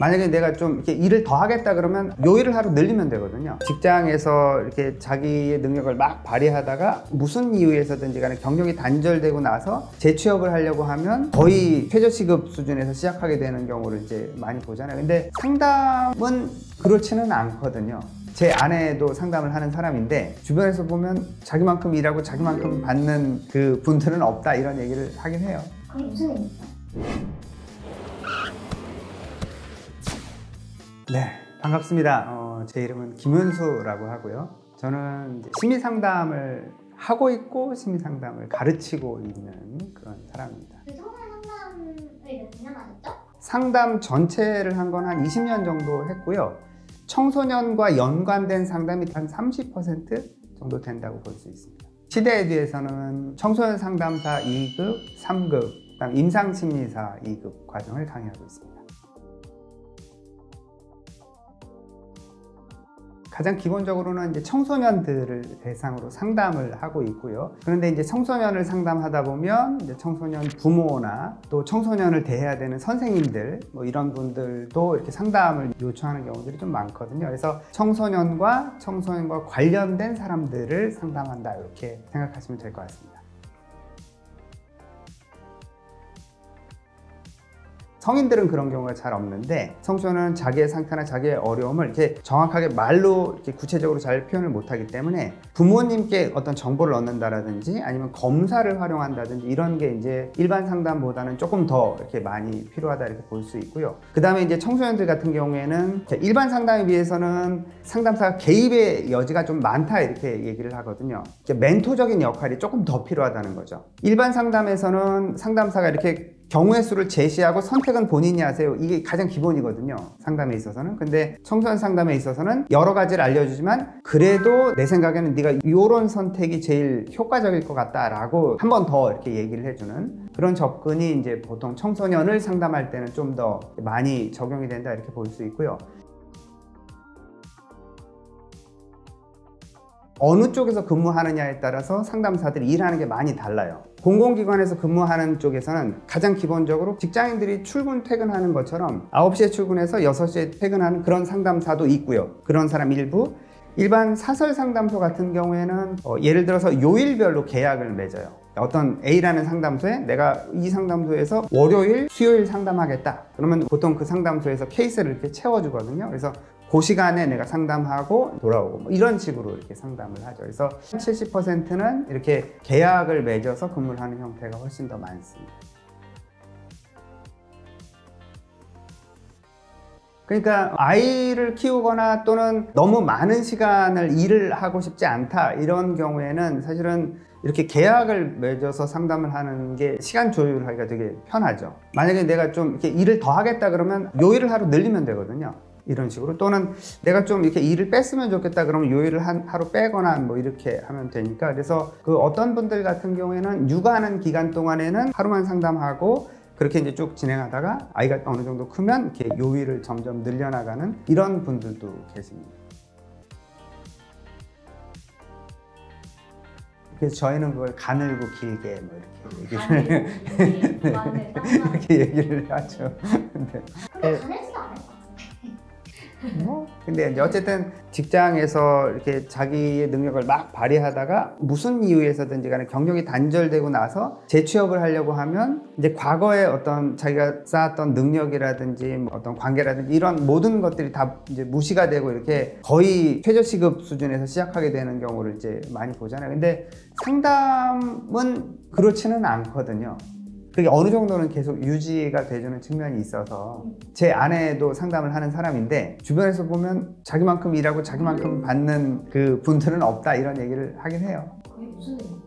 만약에 내가 좀 이렇게 일을 더 하겠다 그러면 요일을 하루 늘리면 되거든요. 직장에서 이렇게 자기의 능력을 막 발휘하다가 무슨 이유에서든지 간에 경력이 단절되고 나서 재취업을 하려고 하면 거의 최저시급 수준에서 시작하게 되는 경우를 이제 많이 보잖아요. 근데 상담은 그렇지는 않거든요. 제 아내도 상담을 하는 사람인데 주변에서 보면 자기만큼 일하고 자기만큼 받는 그 분들은 없다 이런 얘기를 하긴 해요. 그게 무슨 의미죠? 네, 반갑습니다. 제 이름은 김은수라고 하고요. 저는 심리상담을 하고 있고 심리상담을 가르치고 있는 그런 사람입니다. 청소년 상담을 몇 년 하셨죠? 상담 전체를 한 건 한 20년 정도 했고요. 청소년과 연관된 상담이 한 30% 정도 된다고 볼 수 있습니다. 시대에듀에서는 청소년 상담사 2급, 3급, 그다음 임상심리사 2급 과정을 강의하고 있습니다. 가장 기본적으로는 이제 청소년들을 대상으로 상담을 하고 있고요. 그런데 이제 청소년을 상담하다 보면 이제 청소년 부모나 또 청소년을 대해야 되는 선생님들 뭐 이런 분들도 이렇게 상담을 요청하는 경우들이 좀 많거든요. 그래서 청소년과 관련된 사람들을 상담한다 이렇게 생각하시면 될 것 같습니다. 성인들은 그런 경우가 잘 없는데 청소년은 자기의 상태나 자기의 어려움을 이렇게 정확하게 말로 이렇게 구체적으로 잘 표현을 못하기 때문에 부모님께 어떤 정보를 얻는다라든지 아니면 검사를 활용한다든지 이런 게 이제 일반 상담보다는 조금 더 이렇게 많이 필요하다 이렇게 볼 수 있고요. 그 다음에 이제 청소년들 같은 경우에는 일반 상담에 비해서는 상담사가 개입의 여지가 좀 많다 이렇게 얘기를 하거든요. 멘토적인 역할이 조금 더 필요하다는 거죠. 일반 상담에서는 상담사가 이렇게 경우의 수를 제시하고 선택은 본인이 하세요. 이게 가장 기본이거든요. 상담에 있어서는. 근데 청소년 상담에 있어서는 여러 가지를 알려주지만 그래도 내 생각에는 네가 이런 선택이 제일 효과적일 것 같다라고 한 번 더 이렇게 얘기를 해주는 그런 접근이 이제 보통 청소년을 상담할 때는 좀 더 많이 적용이 된다 이렇게 볼 수 있고요. 어느 쪽에서 근무하느냐에 따라서 상담사들이 일하는 게 많이 달라요. 공공기관에서 근무하는 쪽에서는 가장 기본적으로 직장인들이 출근 퇴근하는 것처럼 9시에 출근해서 6시에 퇴근하는 그런 상담사도 있고요. 그런 사람 일부. 일반 사설 상담소 같은 경우에는 예를 들어서 요일별로 계약을 맺어요. 어떤 A라는 상담소에 내가 이 상담소에서 월요일, 수요일 상담하겠다. 그러면 보통 그 상담소에서 케이스를 이렇게 채워주거든요. 그래서 그 시간에 내가 상담하고 돌아오고 뭐 이런 식으로 이렇게 상담을 하죠. 그래서 70%는 이렇게 계약을 맺어서 근무를 하는 형태가 훨씬 더 많습니다. 그러니까 아이를 키우거나 또는 너무 많은 시간을 일을 하고 싶지 않다 이런 경우에는 사실은 이렇게 계약을 맺어서 상담을 하는 게 시간 조율하기가 되게 편하죠. 만약에 내가 좀 이렇게 일을 더 하겠다 그러면 요일을 하루 늘리면 되거든요. 이런 식으로. 또는 내가 좀 이렇게 일을 뺐으면 좋겠다 그러면 요일을 하루 빼거나 뭐 이렇게 하면 되니까. 그래서 그 어떤 분들 같은 경우에는 육아하는 기간 동안에는 하루만 상담하고 그렇게 이제 쭉 진행하다가 아이가 어느 정도 크면 이렇게 요일을 점점 늘려나가는 이런 분들도 계십니다. 그래서 저희는 그걸 가늘고 길게 뭐 이렇게 이렇게 얘기를 하죠. 근데 가늘지도 않을 것 같은데. 근데 이제 어쨌든 직장에서 이렇게 자기의 능력을 막 발휘하다가 무슨 이유에서든지 간에 경력이 단절되고 나서 재취업을 하려고 하면 이제 과거에 어떤 자기가 쌓았던 능력이라든지 뭐 어떤 관계라든지 이런 모든 것들이 다 이제 무시가 되고 이렇게 거의 최저시급 수준에서 시작하게 되는 경우를 이제 많이 보잖아요. 근데 상담은 그렇지는 않거든요. 그게 어느 정도는 계속 유지가 돼주는 측면이 있어서 제 아내도 상담을 하는 사람인데 주변에서 보면 자기만큼 일하고 자기만큼 받는 그 분들은 없다 이런 얘기를 하긴 해요. 그게 무슨 의미죠?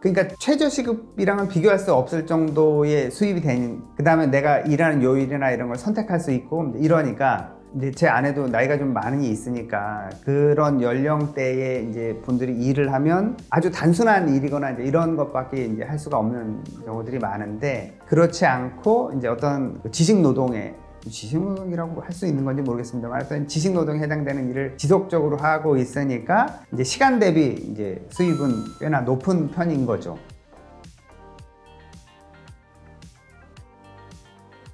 그러니까 최저시급이랑은 비교할 수 없을 정도의 수입이 되는, 그 다음에 내가 일하는 요일이나 이런 걸 선택할 수 있고 이러니까 이제 제 아내도 나이가 좀 많이 있으니까 그런 연령대의 이제 분들이 일을 하면 아주 단순한 일이거나 이제 이런 것밖에 이제 할 수가 없는 경우들이 많은데, 그렇지 않고 이제 어떤 지식노동이라고 할 수 있는 건지 모르겠습니다만 어떤 지식노동에 해당되는 일을 지속적으로 하고 있으니까 이제 시간 대비 이제 수입은 꽤나 높은 편인 거죠.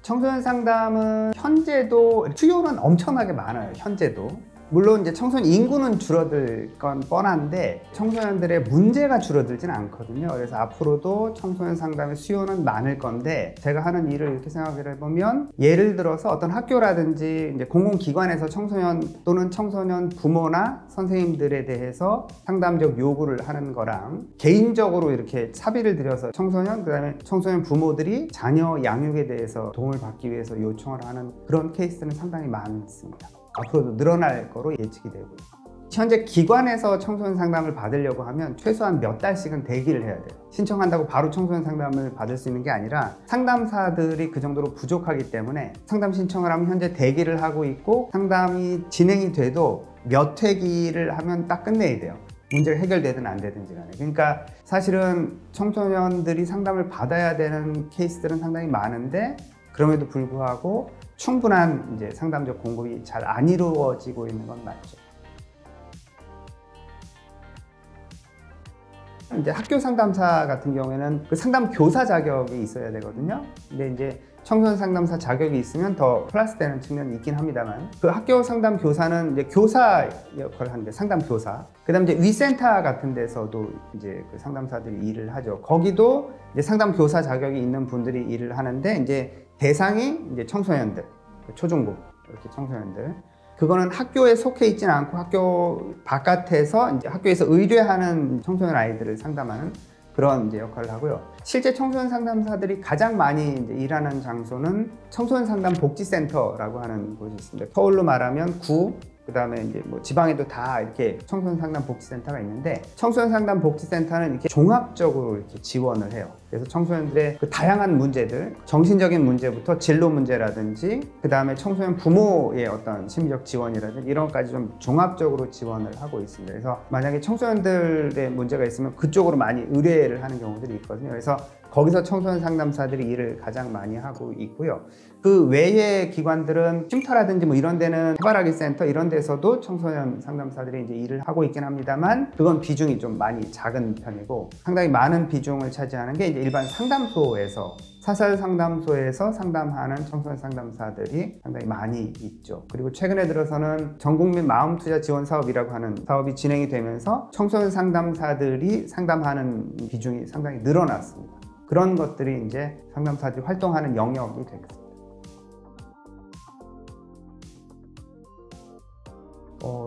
청소년 상담은 현재도 수요는 엄청나게 많아요. 현재도. 물론 이제 청소년 인구는 줄어들 건 뻔한데 청소년들의 문제가 줄어들진 않거든요. 그래서 앞으로도 청소년 상담의 수요는 많을 건데 제가 하는 일을 이렇게 생각을 해보면 예를 들어서 어떤 학교라든지 이제 공공기관에서 청소년 또는 청소년 부모나 선생님들에 대해서 상담적 요구를 하는 거랑 개인적으로 이렇게 사비를 들여서 청소년 그다음에 청소년 부모들이 자녀 양육에 대해서 도움을 받기 위해서 요청을 하는 그런 케이스는 상당히 많습니다. 앞으로도 늘어날 거로 예측이 되고요. 현재 기관에서 청소년 상담을 받으려고 하면 최소한 몇 달씩은 대기를 해야 돼요. 신청한다고 바로 청소년 상담을 받을 수 있는 게 아니라 상담사들이 그 정도로 부족하기 때문에 상담 신청을 하면 현재 대기를 하고 있고 상담이 진행이 돼도 몇 회기를 하면 딱 끝내야 돼요. 문제가 해결되든 안 되든지 간에. 그러니까 사실은 청소년들이 상담을 받아야 되는 케이스들은 상당히 많은데 그럼에도 불구하고 충분한 이제 상담적 공급이 잘 안 이루어지고 있는 건 맞죠. 이제 학교 상담사 같은 경우에는 그 상담 교사 자격이 있어야 되거든요. 근데 이제 청소년 상담사 자격이 있으면 더 플러스 되는 측면이 있긴 합니다만 그 학교 상담 교사는 이제 교사 역할을 하는데 상담 교사. 그다음 이제 위센터 같은 데서도 이제 그 상담사들이 일을 하죠. 거기도 이제 상담 교사 자격이 있는 분들이 일을 하는데 이제 대상이 이제 청소년들, 초중고 이렇게 청소년들. 그거는 학교에 속해 있지는 않고 학교 바깥에서 이제 학교에서 의뢰하는 청소년 아이들을 상담하는 그런 이제 역할을 하고요. 실제 청소년 상담사들이 가장 많이 이제 일하는 장소는 청소년 상담 복지센터라고 하는 곳이 있습니다. 서울로 말하면 구, 그다음에 이제 뭐 지방에도 다 이렇게 청소년 상담 복지센터가 있는데 청소년 상담 복지센터는 이렇게 종합적으로 이렇게 지원을 해요. 그래서 청소년들의 그 다양한 문제들, 정신적인 문제부터 진로 문제라든지 그다음에 청소년 부모의 어떤 심리적 지원이라든지 이런 것까지 좀 종합적으로 지원을 하고 있습니다. 그래서 만약에 청소년들의 문제가 있으면 그쪽으로 많이 의뢰를 하는 경우들이 있거든요. 그래서 거기서 청소년 상담사들이 일을 가장 많이 하고 있고요. 그 외의 기관들은 쉼터라든지 뭐 이런 데는 해바라기 센터 이런 데서도 청소년 상담사들이 이제 일을 하고 있긴 합니다만 그건 비중이 좀 많이 작은 편이고 상당히 많은 비중을 차지하는 게 이제 일반 상담소에서 사설 상담소에서 상담하는 청소년 상담사들이 상당히 많이 있죠. 그리고 최근에 들어서는 전국민 마음투자 지원 사업이라고 하는 사업이 진행이 되면서 청소년 상담사들이 상담하는 비중이 상당히 늘어났습니다. 그런 것들이 이제 상담사들이 활동하는 영역이 되겠습니다.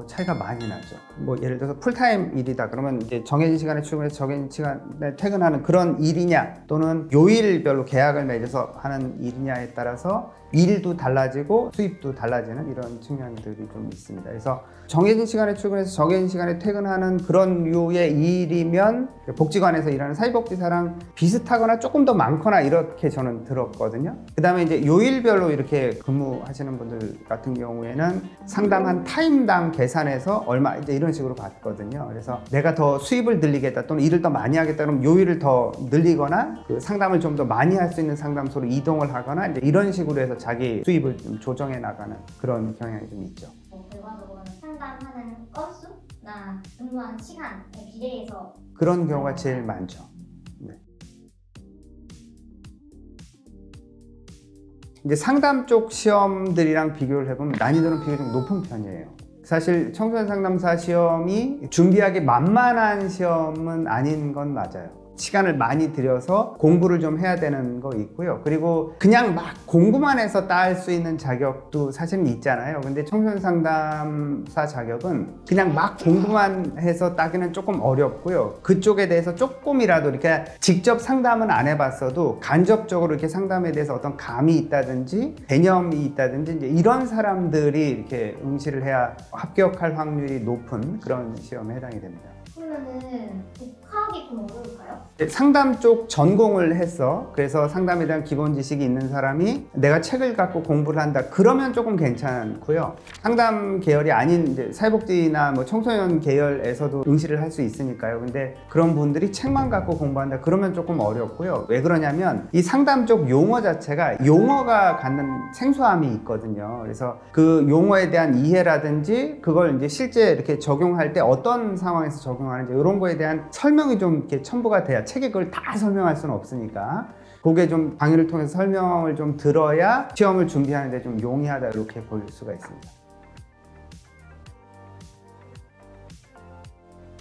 차이가 많이 나죠. 뭐 예를 들어서 풀타임 일이다 그러면 이제 정해진 시간에 출근해서 정해진 시간에 퇴근하는 그런 일이냐 또는 요일별로 계약을 맺어서 하는 일이냐에 따라서 일도 달라지고 수입도 달라지는 이런 측면들이 좀 있습니다. 그래서 정해진 시간에 출근해서 정해진 시간에 퇴근하는 그런 류의 일이면 복지관에서 일하는 사회복지사랑 비슷하거나 조금 더 많거나 이렇게 저는 들었거든요. 그 다음에 이제 요일별로 이렇게 근무하시는 분들 같은 경우에는 상담한 타임당 계산해서 얼마 이제 이런 식으로 받거든요. 그래서 내가 더 수입을 늘리겠다 또는 일을 더 많이 하겠다 그러면 요일을 더 늘리거나 그 상담을 좀 더 많이 할 수 있는 상담소로 이동을 하거나 이제 이런 식으로 해서 자기 수입을 좀 조정해 나가는 그런 경향이 좀 있죠. 결과적으로는 상담하는 건수나 근무한 시간에 비례해서 그런 경우가 제일 많죠. 네. 이제 상담 쪽 시험들이랑 비교를 해보면 난이도는 비교적 높은 편이에요. 사실 청소년 상담사 시험이 준비하기 만만한 시험은 아닌 건 맞아요. 시간을 많이 들여서 공부를 좀 해야 되는 거 있고요. 그리고 그냥 막 공부만 해서 딸 수 있는 자격도 사실은 있잖아요. 근데 청소년 상담사 자격은 그냥 막 공부만 해서 따기는 조금 어렵고요. 그쪽에 대해서 조금이라도 이렇게 직접 상담은 안 해봤어도 간접적으로 이렇게 상담에 대해서 어떤 감이 있다든지 개념이 있다든지 이제 이런 사람들이 이렇게 응시를 해야 합격할 확률이 높은 그런 시험에 해당이 됩니다. 그러면은 독학이 좀 어려울까요? 상담 쪽 전공을 했어. 그래서 상담에 대한 기본 지식이 있는 사람이 내가 책을 갖고 공부를 한다. 그러면 조금 괜찮고요. 상담 계열이 아닌 이제 사회복지나 뭐 청소년 계열에서도 응시를 할 수 있으니까요. 근데 그런 분들이 책만 갖고 공부한다. 그러면 조금 어렵고요. 왜 그러냐면 이 상담 쪽 용어 자체가 용어가 갖는 생소함이 있거든요. 그래서 그 용어에 대한 이해라든지 그걸 이제 실제 이렇게 적용할 때 어떤 상황에서 적용하는지 이런 거에 대한 설명이 좀 이렇게 첨부가 돼야 책에 그걸 다 설명할 수는 없으니까 그게 좀 강의를 통해서 설명을 좀 들어야 시험을 준비하는데 좀 용이하다 이렇게 볼 수가 있습니다.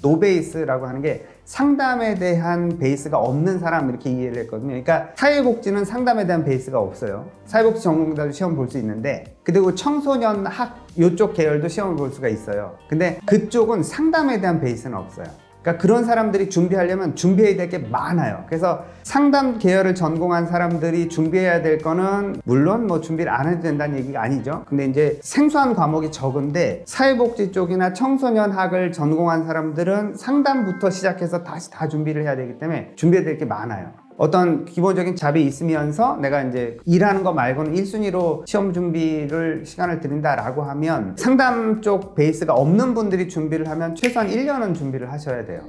노베이스라고 하는 게 상담에 대한 베이스가 없는 사람 이렇게 이해를 했거든요. 그러니까 사회복지는 상담에 대한 베이스가 없어요. 사회복지 전공자도 시험 볼 수 있는데, 그리고 청소년 학 이쪽 계열도 시험을 볼 수가 있어요. 근데 그쪽은 상담에 대한 베이스는 없어요. 그러니까 그런 사람들이 준비하려면 준비해야 될 게 많아요. 그래서 상담 계열을 전공한 사람들이 준비해야 될 거는 물론 뭐 준비를 안 해도 된다는 얘기가 아니죠. 근데 이제 생소한 과목이 적은데 사회복지 쪽이나 청소년학을 전공한 사람들은 상담부터 시작해서 다시 다 준비를 해야 되기 때문에 준비해야 될 게 많아요. 어떤 기본적인 잡이 있으면서 내가 이제 일하는 거 말고는 1순위로 시험 준비를 시간을 드린다라고 하면 상담 쪽 베이스가 없는 분들이 준비를 하면 최소한 1년은 준비를 하셔야 돼요.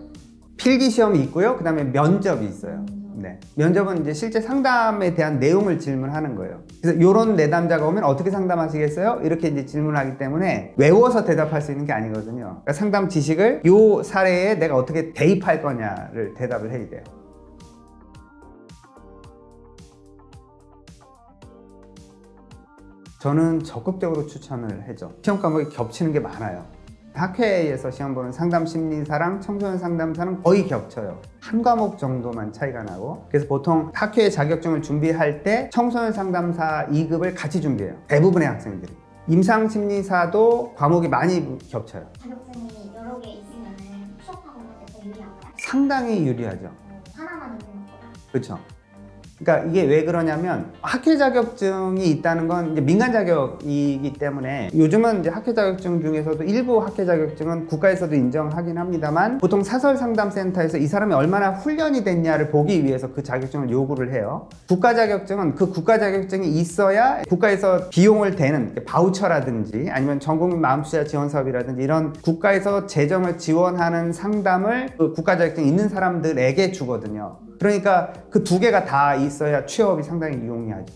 필기 시험이 있고요. 그 다음에 면접이 있어요. 네. 면접은 이제 실제 상담에 대한 내용을 질문하는 거예요. 그래서 이런 내담자가 오면 어떻게 상담하시겠어요? 이렇게 이제 질문하기 때문에 외워서 대답할 수 있는 게 아니거든요. 그러니까 상담 지식을 이 사례에 내가 어떻게 대입할 거냐를 대답을 해야 돼요. 저는 적극적으로 추천을 해죠. 시험 과목이 겹치는 게 많아요. 학회에서 시험 보는 상담 심리사랑 청소년 상담사는 거의 겹쳐요. 한 과목 정도만 차이가 나고, 그래서 보통 학회 자격증을 준비할 때 청소년 상담사 2급을 같이 준비해요. 대부분의 학생들이. 임상 심리사도 과목이 많이 겹쳐요. 자격증이 여러 개 있으면 취업하고 있을 때 더 유리한가요? 상당히 유리하죠. 하나만 있는 것보다? 그렇죠. 그러니까 이게 왜 그러냐면 학회 자격증이 있다는 건 이제 민간 자격이기 때문에, 요즘은 이제 학회 자격증 중에서도 일부 학회 자격증은 국가에서도 인정하긴 합니다만, 보통 사설 상담센터에서 이 사람이 얼마나 훈련이 됐냐를 보기 위해서 그 자격증을 요구를 해요. 국가 자격증은 그 국가 자격증이 있어야 국가에서 비용을 대는 바우처라든지 아니면 전국민 마음투자 지원 사업이라든지 이런 국가에서 재정을 지원하는 상담을 그 국가 자격증이 있는 사람들에게 주거든요. 그러니까 그 두 개가 다 있어야 취업이 상당히 용이하죠.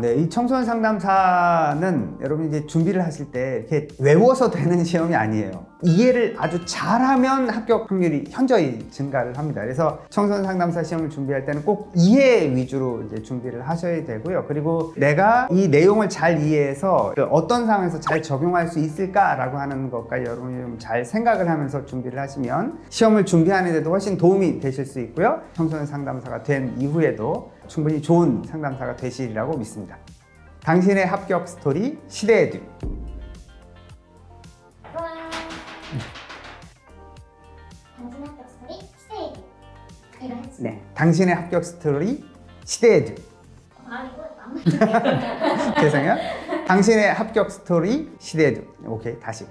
네. 이 청소년 상담사는 여러분 이제 준비를 하실 때 이렇게 외워서 되는 시험이 아니에요. 이해를 아주 잘하면 합격 확률이 현저히 증가를 합니다. 그래서 청소년 상담사 시험을 준비할 때는 꼭 이해 위주로 이제 준비를 하셔야 되고요. 그리고 내가 이 내용을 잘 이해해서 어떤 상황에서 잘 적용할 수 있을까라고 하는 것까지 여러분이 좀 잘 생각을 하면서 준비를 하시면 시험을 준비하는 데도 훨씬 도움이 되실 수 있고요. 청소년 상담사가 된 이후에도 충분히 좋은 상담사가 되시리라고 믿습니다. 당신의 합격 스토리 시대에듀. 당신의 합격 스토리 시대에듀. 이거 했지? 네, 당신의 합격 스토리 시대에듀. 이거 안 맞네. 죄송해요. 당신의 합격 스토리 시대에듀. 오케이, 다시.